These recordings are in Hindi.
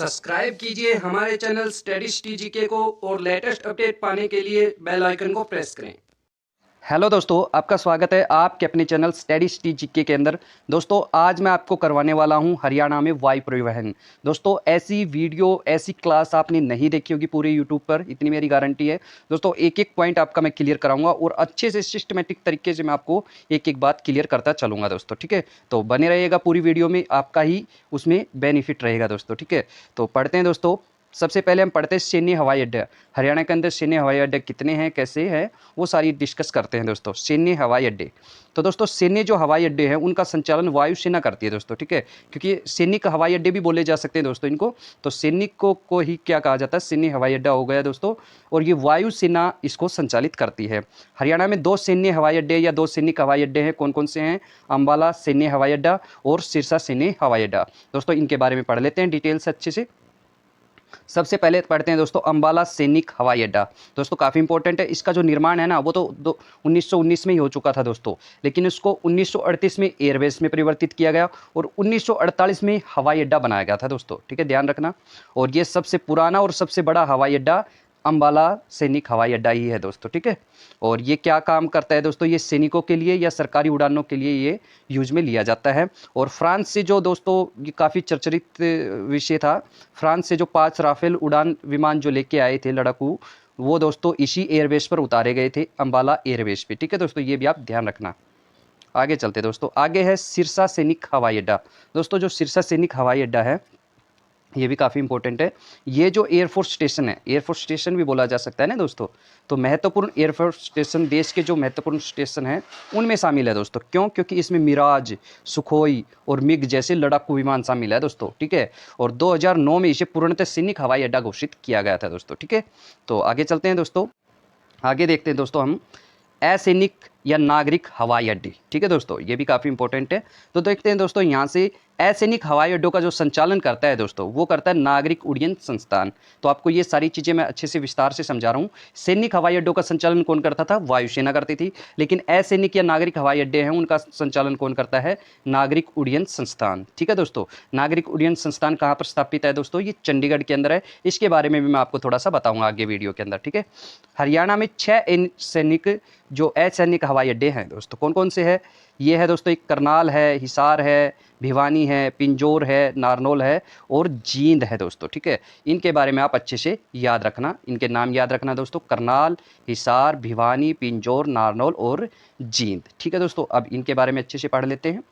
सब्सक्राइब कीजिए हमारे चैनल स्टडीज टीजीके को और लेटेस्ट अपडेट पाने के लिए बेल आइकन को प्रेस करें। हेलो दोस्तों, आपका स्वागत है आपके अपने चैनल स्टडीज टीजीके के अंदर। दोस्तों, आज मैं आपको करवाने वाला हूं हरियाणा में वायु परिवहन। दोस्तों, ऐसी वीडियो ऐसी क्लास आपने नहीं देखी होगी पूरे यूट्यूब पर, इतनी मेरी गारंटी है। दोस्तों, एक एक पॉइंट आपका मैं क्लियर कराऊंगा और अच्छे से सिस्टमेटिक तरीके से मैं आपको एक एक बात क्लियर करता चलूंगा दोस्तों, ठीक है। तो बने रहिएगा पूरी वीडियो में, आपका ही उसमें बेनिफिट रहेगा दोस्तों, ठीक है। तो पढ़ते हैं दोस्तों। सबसे पहले हम पढ़ते हैं सैन्य हवाई अड्डा। हरियाणा के अंदर सैन्य हवाई अड्डे कितने हैं, कैसे हैं, वो सारी डिस्कस करते हैं दोस्तों। सैन्य हवाई अड्डे, तो दोस्तों सैन्य जो हवाई अड्डे हैं उनका संचालन वायुसेना करती है दोस्तों, ठीक है। क्योंकि सैनिक हवाई अड्डे भी बोले जा सकते हैं दोस्तों इनको। तो सैनिक को ही क्या कहा जाता है, सैन्य हवाई अड्डा हो गया दोस्तों। और ये वायुसेना इसको संचालित करती है। हरियाणा में दो सैन्य हवाई अड्डे या दो सैनिक हवाई अड्डे हैं। कौन कौन से हैं? अंबाला सैन्य हवाई अड्डा और सिरसा सैन्य हवाई अड्डा। दोस्तों, इनके बारे में पढ़ लेते हैं डिटेल से अच्छे से। सबसे पहले पढ़ते हैं दोस्तों अंबाला सैनिक हवाई अड्डा। दोस्तों, काफ़ी इंपॉर्टेंट है। इसका जो निर्माण है ना, वो तो 1919 में ही हो चुका था दोस्तों, लेकिन इसको 1938 में एयरबेस में परिवर्तित किया गया और 1948 में हवाई अड्डा बनाया गया था दोस्तों, ठीक है, ध्यान रखना। और ये सबसे पुराना और सबसे बड़ा हवाई अड्डा अंबाला सैनिक हवाई अड्डा ही है दोस्तों, ठीक है। और ये क्या काम करता है दोस्तों, ये सैनिकों के लिए या सरकारी उड़ानों के लिए ये यूज में लिया जाता है। और फ्रांस से जो दोस्तों, ये काफ़ी चर्चित विषय था, फ्रांस से जो 5 राफेल उड़ान विमान जो लेके आए थे लड़ाकू, वो दोस्तों इसी एयरबेस पर उतारे गए थे, अंबाला एयरबेस पे, ठीक है दोस्तों। ये भी आप ध्यान रखना। आगे चलते दोस्तों, आगे है सिरसा सैनिक हवाई अड्डा। दोस्तों, जो सिरसा सैनिक हवाई अड्डा है ये भी काफ़ी इंपॉर्टेंट है। ये जो एयरफोर्स स्टेशन है, एयरफोर्स स्टेशन भी बोला जा सकता है ना दोस्तों, तो महत्वपूर्ण एयरफोर्स स्टेशन, देश के जो महत्वपूर्ण स्टेशन हैं उनमें शामिल है दोस्तों। क्यों? क्योंकि इसमें मिराज, सुखोई और मिग जैसे लड़ाकू विमान शामिल है दोस्तों, ठीक है। और 2009 में इसे पूर्णतः सैनिक हवाई अड्डा घोषित किया गया था दोस्तों, ठीक है। तो आगे चलते हैं दोस्तों, आगे देखते हैं दोस्तों हम असैनिक या नागरिक हवाई अड्डे, ठीक है दोस्तों, ये भी काफ़ी इंपॉर्टेंट है। तो देखते हैं दोस्तों, यहाँ से असैनिक हवाई अड्डों का जो संचालन करता है दोस्तों, वो करता है नागरिक उड्डयन संस्थान। तो आपको ये सारी चीज़ें मैं अच्छे से विस्तार से समझा रहा हूँ। सैनिक हवाई अड्डों का संचालन कौन करता था? वायुसेना करती थी। लेकिन असैनिक या नागरिक हवाई अड्डे हैं, उनका संचालन कौन करता है? नागरिक उड्डयन संस्थान, ठीक है दोस्तों। नागरिक उड्डयन संस्थान कहाँ पर स्थापित है दोस्तों? ये चंडीगढ़ के अंदर है। इसके बारे में भी मैं आपको थोड़ा सा बताऊंगा आगे वीडियो के अंदर, ठीक है। हरियाणा में 6 सैनिक जो असैनिक हवाई अड्डे हैं दोस्तों, कौन कौन से हैं? ये है दोस्तों, एक करनाल है, हिसार है, भिवानी है, पिंजौर है, नारनौल है और जींद है दोस्तों, ठीक है। इनके बारे में आप अच्छे से याद रखना, इनके नाम याद रखना दोस्तों, करनाल, हिसार, भिवानी, पिंजौर, नारनौल और जींद, ठीक है दोस्तों। अब इनके बारे में अच्छे से पढ़ लेते हैं।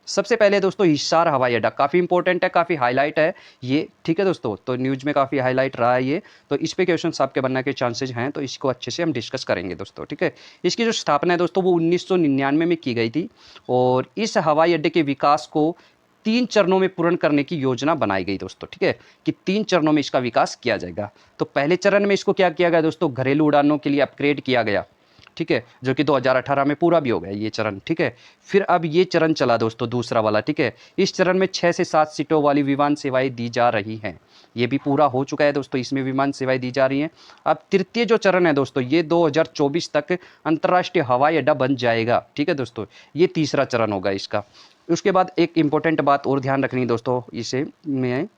सबसे पहले दोस्तों हिसार हवाई अड्डा, काफ़ी इंपॉर्टेंट है, काफ़ी हाईलाइट है ये, ठीक है दोस्तों। तो न्यूज़ में काफ़ी हाईलाइट रहा है ये, तो इस पे क्वेश्चन आपके बनने के चांसेज हैं, तो इसको अच्छे से हम डिस्कस करेंगे दोस्तों, ठीक है। इसकी जो स्थापना है दोस्तों वो 1999 में की गई थी और इस हवाई अड्डे के विकास को 3 चरणों में पूर्ण करने की योजना बनाई गई दोस्तों, ठीक है, कि 3 चरणों में इसका विकास किया जाएगा। तो पहले चरण में इसको क्या किया गया दोस्तों? घरेलू उड़ानों के लिए अपग्रेड किया गया, ठीक है, जो कि 2018 में पूरा भी हो गया ये चरण, ठीक है। फिर अब ये चरण चला दोस्तों दूसरा वाला, ठीक है। इस चरण में 6 से 7 सीटों वाली विमान सेवाएं दी जा रही हैं। ये भी पूरा हो चुका है दोस्तों, इसमें विमान सेवाएं दी जा रही हैं। अब तृतीय जो चरण है दोस्तों, ये 2024 तक अंतर्राष्ट्रीय हवाई अड्डा बन जाएगा, ठीक है दोस्तों। ये तीसरा चरण होगा इसका। उसके बाद एक इंपॉर्टेंट बात और ध्यान रखनी दोस्तों, इसे में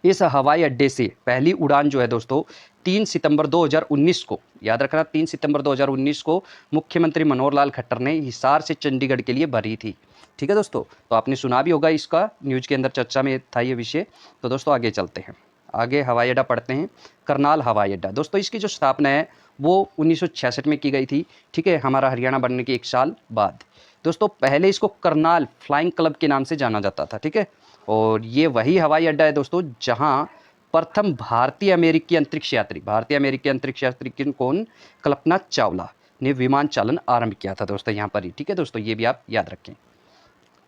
इस हवाई अड्डे से पहली उड़ान जो है दोस्तों 3 सितंबर 2019 को, याद रखना 3 सितंबर 2019 को मुख्यमंत्री मनोहर लाल खट्टर ने हिसार से चंडीगढ़ के लिए भरी थी, ठीक है दोस्तों। तो आपने सुना भी होगा, इसका न्यूज़ के अंदर चर्चा में था ये विषय। तो दोस्तों आगे चलते हैं, आगे हवाई अड्डा पढ़ते हैं, करनाल हवाई अड्डा। दोस्तों, इसकी जो स्थापना है वो 1966 में की गई थी, ठीक है, हमारा हरियाणा बनने के 1 साल बाद। दोस्तों, पहले इसको करनाल फ्लाइंग क्लब के नाम से जाना जाता था, ठीक है। और ये वही हवाई अड्डा है दोस्तों जहां प्रथम भारतीय अमेरिकी अंतरिक्ष यात्री कौन? कल्पना चावला ने विमान चालन आरंभ किया था दोस्तों यहाँ पर ही, ठीक है दोस्तों, ये भी आप याद रखें।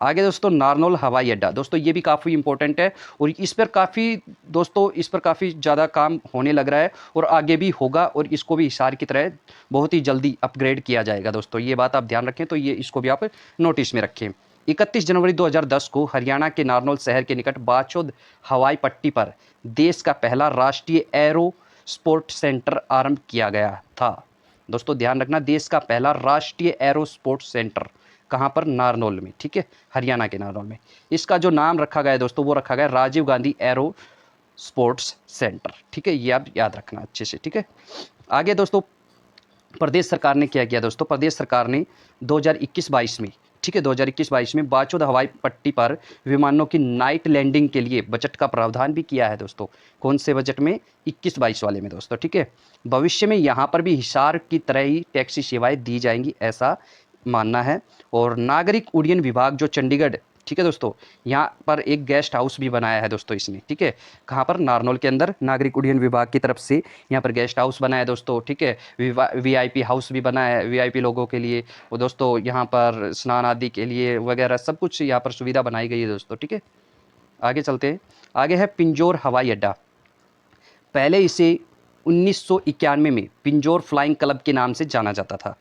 आगे दोस्तों नारनौल हवाई अड्डा। दोस्तों, ये भी काफ़ी इंपॉर्टेंट है और इस पर काफ़ी ज़्यादा काम होने लग रहा है और आगे भी होगा और इसको भी हिसार की तरह बहुत ही जल्दी अपग्रेड किया जाएगा दोस्तों, ये बात आप ध्यान रखें। तो ये इसको भी आप नोटिस में रखें। 31 जनवरी 2010 को हरियाणा के नारनौल शहर के निकट बाचौद हवाई पट्टी पर देश का पहला राष्ट्रीय एरो स्पोर्ट सेंटर आरंभ किया गया था दोस्तों, ध्यान रखना, देश का पहला राष्ट्रीय एरो स्पोर्ट सेंटर कहाँ पर? नारनौल में, ठीक है, हरियाणा के नारनौल में। इसका जो नाम रखा गया है दोस्तों वो रखा गया Rajiv Gandhi aero sports centre. ठीक है, ये आप याद रखना अच्छे से। ठीक है, आगे दोस्तों प्रदेश सरकार ने क्या किया दोस्तों, प्रदेश सरकार ने 2021-22 में, ठीक है, 2021-22 में बाचौद हवाई पट्टी पर विमानों की नाइट लैंडिंग के लिए बजट का प्रावधान भी किया है दोस्तों। कौन से बजट में? 21-22 वाले में दोस्तों। ठीक है, भविष्य में यहाँ पर भी हिसार की तरह ही टैक्सी सेवाएं दी जाएंगी, ऐसा मानना है। और नागरिक उड्डयन विभाग जो चंडीगढ़, ठीक है दोस्तों, यहाँ पर एक गेस्ट हाउस भी बनाया है दोस्तों इसने। ठीक है, कहाँ पर? नारनौल के अंदर नागरिक उड्डयन विभाग की तरफ से यहाँ पर गेस्ट हाउस बनाया है दोस्तों। ठीक है, वीआईपी हाउस भी बनाया है वीआईपी लोगों के लिए। वो दोस्तों यहाँ पर स्नान आदि के लिए वगैरह सब कुछ यहाँ पर सुविधा बनाई गई है दोस्तों। ठीक है, आगे चलते हैं। आगे है पिंजौर हवाई अड्डा। पहले इसे 1991 में पिंजौर फ्लाइंग क्लब के नाम से जाना जाता था,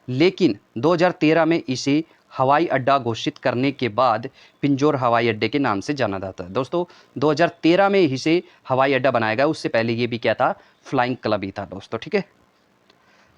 लेकिन 2013 में इसे हवाई अड्डा घोषित करने के बाद पिंजौर हवाई अड्डे के नाम से जाना जाता है दोस्तों। 2013 में इसे हवाई अड्डा बनाया गया, उससे पहले ये भी क्या था? फ्लाइंग क्लब ही था दोस्तों। ठीक है,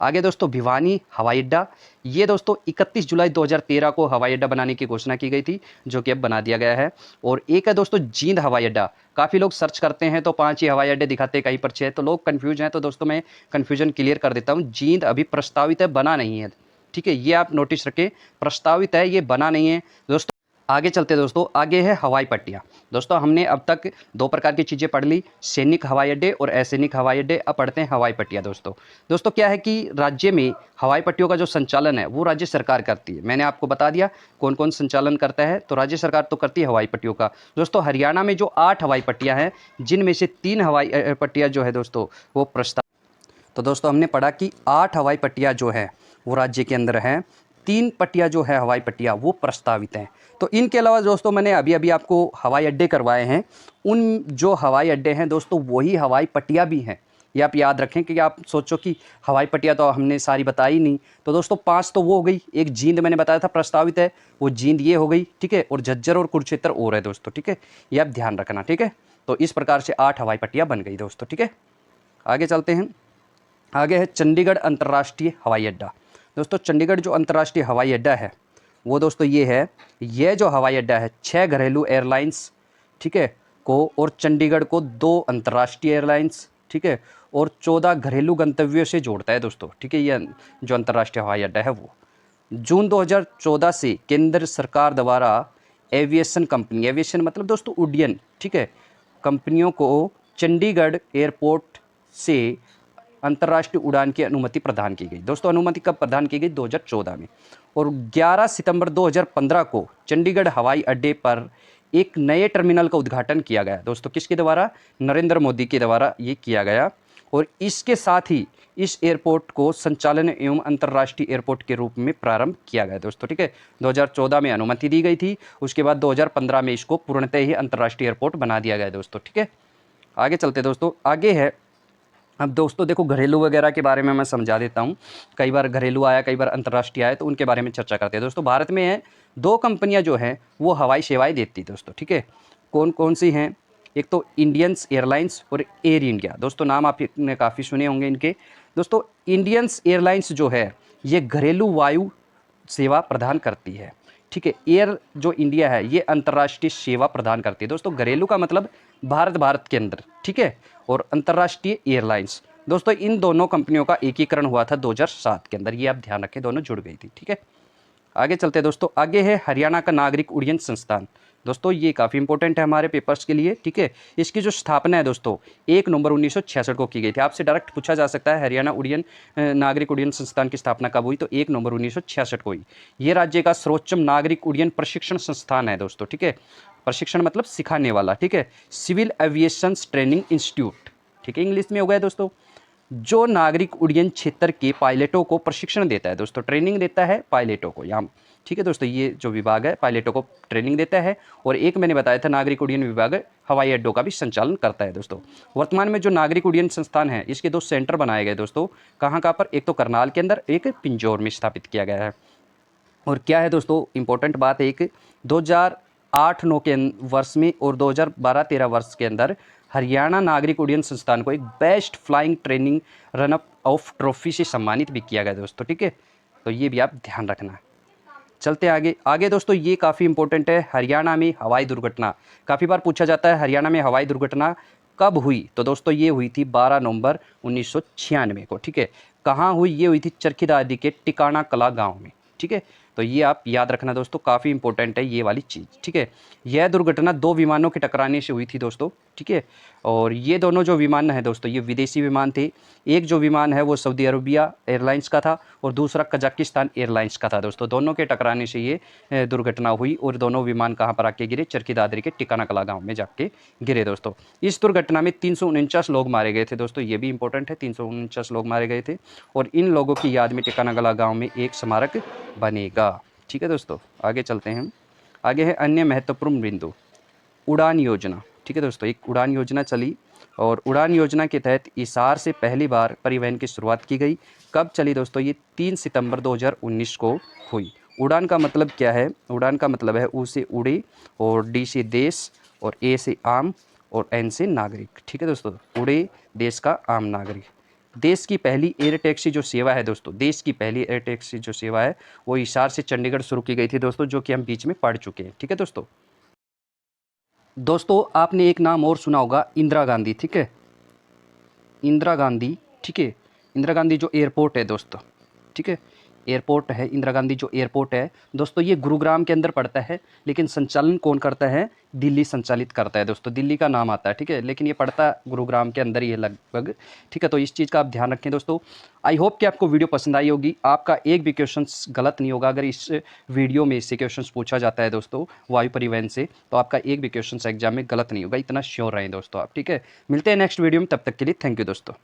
आगे दोस्तों भिवानी हवाई अड्डा। ये दोस्तों 31 जुलाई 2013 को हवाई अड्डा बनाने की घोषणा की गई थी, जो कि अब बना दिया गया है। और एक है दोस्तों जींद हवाई अड्डा। काफ़ी लोग सर्च करते हैं तो 5 ही हवाई अड्डे दिखाते हैं, कहीं पर 6, तो लोग कन्फ्यूज हैं। तो दोस्तों मैं कन्फ्यूजन क्लियर कर देता हूँ। जींद अभी प्रस्तावित है, बना नहीं है। ठीक है, ये आप नोटिस रखें, प्रस्तावित है, ये बना नहीं है दोस्तों। आगे चलते दोस्तों, आगे है हवाई पट्टियाँ। दोस्तों हमने अब तक 2 प्रकार की चीज़ें पढ़ ली, सैनिक हवाई अड्डे और असैनिक हवाई अड्डे। अब पढ़ते हैं हवाई पट्टियाँ दोस्तों क्या है कि राज्य में हवाई पट्टियों का जो संचालन है वो राज्य सरकार करती है। मैंने आपको बता दिया कौन कौन संचालन करता है, तो राज्य सरकार तो करती है हवाई पट्टियों का। दोस्तों हरियाणा में जो 8 हवाई पट्टियाँ हैं, जिनमें से 3 हवाई पट्टियाँ जो है दोस्तों वो प्रस्ताव। तो दोस्तों हमने पढ़ा कि 8 हवाई पट्टियाँ जो हैं वो राज्य के अंदर हैं, 3 पट्टियाँ जो है हवाई पट्टियाँ वो प्रस्तावित हैं। तो इनके अलावा दोस्तों मैंने अभी अभी आपको हवाई अड्डे करवाए हैं, उन जो हवाई अड्डे हैं दोस्तों वही हवाई पट्टियाँ भी हैं। ये आप याद रखें कि आप सोचो कि हवाई पट्टियाँ तो हमने सारी बताई नहीं। तो दोस्तों 5 तो वो हो गई, एक जींद मैंने बताया था प्रस्तावित है, वो जींद ये हो गई। ठीक है, और झज्जर और कुरुक्षेत्र और है दोस्तों। ठीक है, ये आप ध्यान रखना। ठीक है, तो इस प्रकार से 8 हवाई पट्टियाँ बन गई दोस्तों। ठीक है, आगे चलते हैं। आगे है चंडीगढ़ अंतर्राष्ट्रीय हवाई अड्डा। दोस्तों चंडीगढ़ जो अंतर्राष्ट्रीय हवाई अड्डा है वो दोस्तों ये है, ये जो हवाई अड्डा है 6 घरेलू एयरलाइंस, ठीक है, को, और चंडीगढ़ को 2 अंतर्राष्ट्रीय एयरलाइंस, ठीक है, और 14 घरेलू गंतव्यों से जोड़ता है दोस्तों। ठीक है, ये जो अंतर्राष्ट्रीय हवाई अड्डा है वो जून 2014 से केंद्र सरकार द्वारा एविएशन कंपनी, एविएशन मतलब दोस्तों उड्डयन, ठीक है, कंपनियों को चंडीगढ़ एयरपोर्ट से अंतर्राष्ट्रीय उड़ान की अनुमति प्रदान की गई। दोस्तों अनुमति कब प्रदान की गई? 2014 में। और 11 सितंबर 2015 को चंडीगढ़ हवाई अड्डे पर एक नए टर्मिनल का उद्घाटन किया गया दोस्तों। किसके द्वारा? नरेंद्र मोदी के द्वारा ये किया गया। और इसके साथ ही इस एयरपोर्ट को संचालन एवं अंतर्राष्ट्रीय एयरपोर्ट के रूप में प्रारंभ किया गया दोस्तों। ठीक है, 2014 में अनुमति दी गई थी, उसके बाद 2015 में इसको पूर्णतः ही अंतर्राष्ट्रीय एयरपोर्ट बना दिया गया दोस्तों। ठीक है, आगे चलते दोस्तों। आगे है अब दोस्तों देखो घरेलू वगैरह के बारे में मैं समझा देता हूँ। कई बार घरेलू आया, कई बार अंतर्राष्ट्रीय आया, तो उनके बारे में चर्चा करते हैं दोस्तों। भारत में है 2 कंपनियाँ जो हैं वो हवाई सेवाएं देती है दोस्तों। ठीक है, कौन कौन सी हैं? एक तो इंडियंस एयरलाइंस और एयर इंडिया। दोस्तों नाम आपने काफ़ी सुने होंगे इनके। दोस्तों इंडियंस एयरलाइंस जो है ये घरेलू वायु सेवा प्रदान करती है। ठीक है, एयर जो इंडिया है ये अंतर्राष्ट्रीय सेवा प्रदान करती है दोस्तों। घरेलू का मतलब भारत के अंदर, ठीक है, और अंतर्राष्ट्रीय एयरलाइंस दोस्तों इन दोनों कंपनियों का एकीकरण हुआ था 2007 के अंदर। ये आप ध्यान रखें, दोनों जुड़ गई थी। ठीक है, आगे चलते हैं दोस्तों। आगे है हरियाणा का नागरिक उड्डयन संस्थान। दोस्तों ये काफ़ी इंपॉर्टेंट है हमारे पेपर्स के लिए। ठीक है, इसकी जो स्थापना है दोस्तों 1 नवंबर 1966 को की गई थी। आपसे डायरेक्ट पूछा जा सकता है हरियाणा उड्डयन नागरिक उड्डयन संस्थान की स्थापना कब हुई? तो 1 नवंबर 1966 को हुई। ये राज्य का सर्वोच्च नागरिक उड्डयन प्रशिक्षण संस्थान है दोस्तों। ठीक है, प्रशिक्षण मतलब सिखाने वाला। ठीक है, सिविल एविएशन ट्रेनिंग इंस्टीट्यूट, ठीक है, इंग्लिश में हो गया दोस्तों, जो नागरिक उड्डयन क्षेत्र के पायलटों को प्रशिक्षण देता है दोस्तों, ट्रेनिंग देता है पायलटों को यहाँ। ठीक है दोस्तों, ये जो विभाग है पायलटों को ट्रेनिंग देता है। और एक मैंने बताया था नागरिक उड्डयन विभाग हवाई अड्डों का भी संचालन करता है दोस्तों। वर्तमान में जो नागरिक उड्डयन संस्थान है इसके 2 सेंटर बनाए गए दोस्तों। कहाँ कहाँ पर? एक तो करनाल के अंदर, एक पिंजौर में स्थापित किया गया है। और क्या है दोस्तों इंपॉर्टेंट बात है, एक 2008-9 के वर्ष में और 2012-13 वर्ष के अंदर हरियाणा नागरिक उड्डयन संस्थान को एक best flying training run up of trophy से सम्मानित भी किया गया दोस्तों। ठीक है, तो ये भी आप ध्यान रखना। चलते आगे दोस्तों, ये काफ़ी इंपॉर्टेंट है। हरियाणा में हवाई दुर्घटना काफ़ी बार पूछा जाता है, हरियाणा में हवाई दुर्घटना कब हुई? तो दोस्तों ये हुई थी 12 नवंबर 1996 को, ठीक है। कहाँ हुई? ये हुई थी चरखी दादरी के टिकाना कला गाँव में, ठीक है। तो ये आप याद रखना दोस्तों, काफ़ी इंपॉर्टेंट है ये वाली चीज़, ठीक है। यह दुर्घटना 2 विमानों के टकराने से हुई थी दोस्तों, ठीक है। और ये दोनों जो विमान हैं दोस्तों, ये विदेशी विमान थे। एक जो विमान है वो सऊदी अरबिया एयरलाइंस का था और दूसरा कजाकिस्तान एयरलाइंस का था दोस्तों। दोनों के टकराने से ये दुर्घटना हुई और दोनों विमान कहाँ पर आके गिरे? चरखी दादरी के टिकाना कला गाँव में जाके गिरे दोस्तों। इस दुर्घटना में 349 लोग मारे गए थे दोस्तों, ये भी इंपॉर्टेंट है, 349 लोग मारे गए थे और इन लोगों की याद में टिकाना कला गाँव में एक स्मारक बनेगा, ठीक है दोस्तों। आगे चलते हैं हम। आगे है अन्य महत्वपूर्ण बिंदु, उड़ान योजना, ठीक है दोस्तों। एक उड़ान योजना चली और उड़ान योजना के तहत हिसार से पहली बार परिवहन की शुरुआत की गई। कब चली दोस्तों? ये 3 सितंबर 2019 को हुई। उड़ान का मतलब क्या है? उड़ान का मतलब है ऊ से उड़े और डी से देश और ए से आम और एन से नागरिक, ठीक है दोस्तों। उड़े, देश का आम नागरिक। देश की पहली एयर टैक्सी जो सेवा है दोस्तों, देश की पहली एयर टैक्सी जो सेवा है वो हिसार से चंडीगढ़ शुरू की गई थी दोस्तों, जो कि हम बीच में पढ़ चुके हैं, ठीक है दोस्तों। दोस्तों आपने एक नाम और सुना होगा, इंदिरा गांधी, ठीक है। इंदिरा गांधी, ठीक है। इंदिरा गांधी जो एयरपोर्ट है दोस्तों, ठीक है, एयरपोर्ट है इंदिरा गांधी जो एयरपोर्ट है दोस्तों, ये गुरुग्राम के अंदर पड़ता है, लेकिन संचालन कौन करता है? दिल्ली संचालित करता है दोस्तों, दिल्ली का नाम आता है, ठीक है, लेकिन ये पड़ता है गुरुग्राम के अंदर ही है लगभग, ठीक है। तो इस चीज़ का आप ध्यान रखें दोस्तों। आई होप कि आपको वीडियो पसंद आई होगी, आपका एक भी क्वेश्चन गलत नहीं होगा। अगर इस वीडियो में इससे क्वेश्चन पूछा जाता है दोस्तों वायु परिवहन से, तो आपका एक भी क्वेश्चन एग्जाम में गलत नहीं होगा, इतना श्योर रहें दोस्तों आप, ठीक है। मिलते हैं नेक्स्ट वीडियो में, तब तक के लिए थैंक यू दोस्तों।